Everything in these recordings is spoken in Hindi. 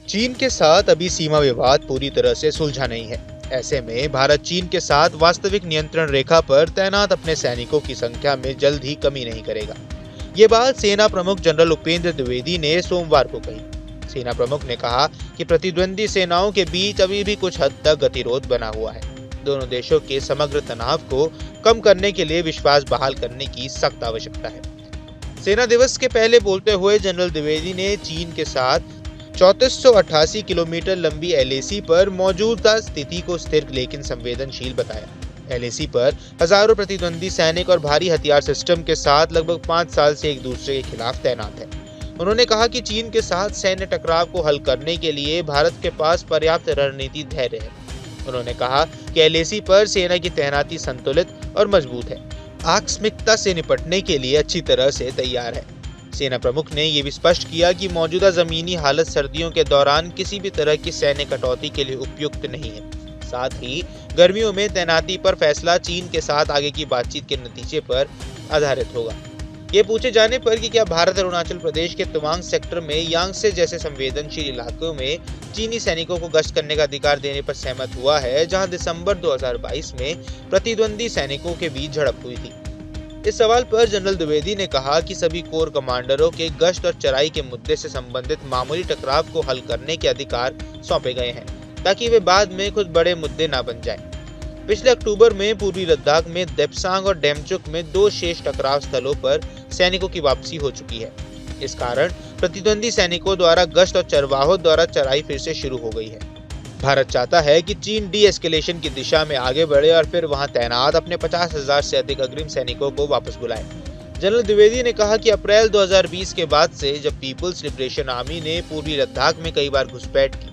चीन के साथ अभी सीमा विवाद पूरी तरह से सुलझा नहीं है। ऐसे में भारत चीन के साथ वास्तविक नियंत्रण रेखा पर तैनात अपने सैनिकों की संख्या में जल्द ही कमी नहीं करेगा। ये बात सेना प्रमुख जनरल उपेंद्र द्विवेदी ने सोमवार को कही। सेना प्रमुख ने कहा कि प्रतिद्वंदी सेनाओं के बीच अभी भी कुछ हद तक गतिरोध बना हुआ है। दोनों देशों के समग्र तनाव को कम करने के लिए विश्वास बहाल करने की सख्त आवश्यकता है। सेना दिवस के पहले बोलते हुए जनरल द्विवेदी ने चीन के साथ 3488 किलोमीटर लंबी एलएसी पर मौजूदा स्थिति को स्थिर लेकिन संवेदनशील बताया। एलएसी पर हजारों प्रतिद्वंदी सैनिक और भारी हथियार सिस्टम के साथ लगभग 5 साल से एक दूसरे के खिलाफ तैनात है। उन्होंने कहा कि चीन के साथ सैन्य टकराव को हल करने के लिए भारत के पास पर्याप्त रणनीति धैर्य है। उन्होंने कहा कि एलएसी पर सेना की तैनाती संतुलित और मजबूत है, आकस्मिकता से निपटने के लिए अच्छी तरह से तैयार है। सेना प्रमुख ने यह भी स्पष्ट किया कि मौजूदा जमीनी हालत सर्दियों के दौरान किसी भी तरह की सैन्य कटौती के लिए उपयुक्त नहीं है। साथ ही गर्मियों में तैनाती पर फैसला चीन के साथ आगे की बातचीत के नतीजे पर आधारित होगा। ये पूछे जाने पर कि क्या भारत अरुणाचल प्रदेश के तवांग सेक्टर में यांगसे जैसे संवेदनशील इलाकों में चीनी सैनिकों को गश्त करने का अधिकार देने पर सहमत हुआ है, जहां दिसंबर 2022 में प्रतिद्वंदी सैनिकों के बीच झड़प हुई थी। इस सवाल पर जनरल द्विवेदी ने कहा कि सभी कोर कमांडरों के गश्त और चराई के मुद्दे से संबंधित मामूली टकराव को हल करने के अधिकार सौंपे गए हैं, ताकि वे बाद में कुछ बड़े मुद्दे न बन जाएं। पिछले अक्टूबर में पूर्वी लद्दाख में देप्सांग और डेमचुक में 2 शेष टकराव स्थलों पर सैनिकों की वापसी हो चुकी है। इस कारण प्रतिद्वंदी सैनिकों द्वारा गश्त और चरवाहों द्वारा चराई फिर से शुरू हो गई है। भारत चाहता है कि चीन डी एस्केलेशन की दिशा में आगे बढ़े और फिर वहां तैनात अपने 50,000 से अधिक अग्रिम सैनिकों को वापस बुलाए। जनरल द्विवेदी ने कहा कि अप्रैल 2020 के बाद से जब पीपुल्स लिबरेशन आर्मी ने पूर्वी लद्दाख में कई बार घुसपैठ की,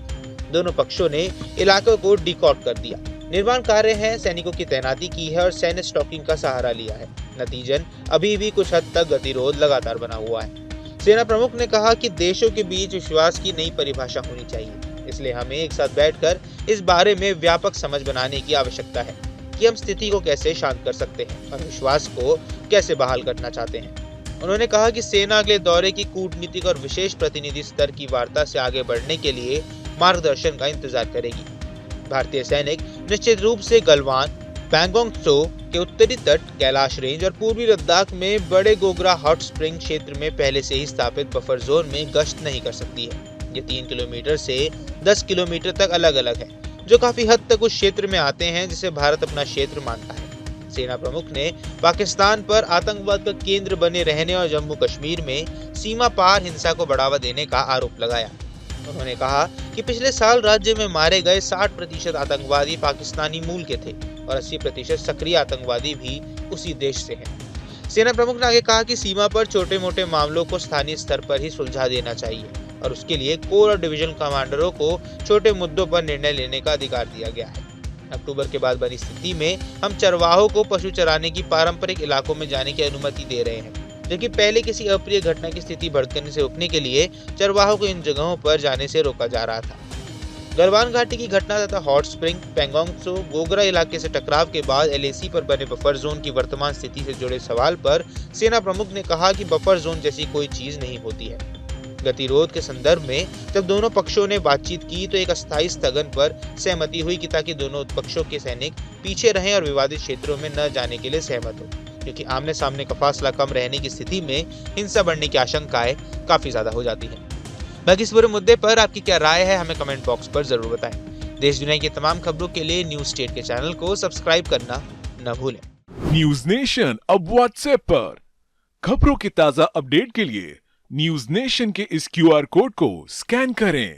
दोनों पक्षों ने इलाकों को डिकॉट कर दिया, निर्माण कार्य है, सैनिकों की तैनाती की है और सैन्य स्टॉकिंग का सहारा लिया है। नतीजन अभी भी कुछ हद तक गतिरोध लगातार बना हुआ है। सेना प्रमुख ने कहा कि देशों के बीच विश्वास की नई परिभाषा होनी चाहिए, इसलिए हमें एक साथ बैठकर इस बारे में व्यापक समझ बनाने की आवश्यकता है कि हम स्थिति को कैसे शांत कर सकते हैं और विश्वास को कैसे बहाल करना चाहते हैं। उन्होंने कहा कि सेना अगले दौरे की कूटनीतिक और विशेष प्रतिनिधि स्तर की वार्ता से आगे बढ़ने के लिए मार्गदर्शन का इंतजार करेगी। भारतीय सैनिक निश्चित रूप से गलवान, पैंगोंग त्सो के उत्तरी तट, कैलाश रेंज और पूर्वी लद्दाख में बड़े गोगरा हॉट स्प्रिंग क्षेत्र में पहले से ही स्थापित बफर जोन में गश्त नहीं कर सकती है। ये 3 किलोमीटर से 10 किलोमीटर तक अलग अलग है, जो काफी हद तक उस क्षेत्र में आते हैं जिसे भारत अपना क्षेत्र मानता है। सेना प्रमुख ने पाकिस्तान पर आतंकवाद का केंद्र बने रहने और जम्मू कश्मीर में सीमा पार हिंसा को बढ़ावा देने का आरोप लगाया। उन्होंने कहा कि पिछले साल राज्य में मारे गए 60% आतंकवादी पाकिस्तानी मूल के थे और 80% सक्रिय आतंकवादी भी उसी देश से हैं। सेना प्रमुख ने आगे कहा कि सीमा पर छोटे मोटे मामलों को स्थानीय स्तर पर ही सुलझा देना चाहिए और उसके लिए कोर और डिवीजन कमांडरों को छोटे मुद्दों पर निर्णय लेने का अधिकार दिया गया है। अक्टूबर के बाद बनी स्थिति में हम चरवाहों को पशु चराने की पारंपरिक इलाकों में जाने की अनुमति दे रहे हैं, जबकि पहले किसी अप्रिय घटना की स्थिति भड़कने से रोकने के लिए चरवाहों को इन जगहों पर जाने से रोका जा रहा था। गलवान घाटी की घटना तथा हॉट स्प्रिंग, पैंगोंग त्सो, गोगरा इलाके से टकराव के बाद एलएसी पर बने बफर जोन की वर्तमान स्थिति से जुड़े सवाल पर सेना प्रमुख ने कहा कि बफर जोन जैसी कोई चीज नहीं होती है। गतिरोध के संदर्भ में जब दोनों पक्षों ने बातचीत की तो एक अस्थायी स्थगन पर सहमति हुई कि ताकि दोनों पक्षों के सैनिक पीछे रहें और विवादित क्षेत्रों में न जाने के लिए सहमत हो, क्योंकि आमने सामने का फासला कम रहने की स्थिति में हिंसा बढ़ने की आशंकाएं काफी ज्यादा हो जाती हैं। बाकी इस पूरे मुद्दे पर आपकी क्या राय है, हमें कमेंट बॉक्स पर जरूर बताएं। देश दुनिया की तमाम खबरों के लिए न्यूज स्टेट के चैनल को सब्सक्राइब करना न भूलें। न्यूज नेशन अब व्हाट्सएप पर खबरों की ताजा अपडेट के लिए न्यूज नेशन के इस क्यूआर कोड को स्कैन करें।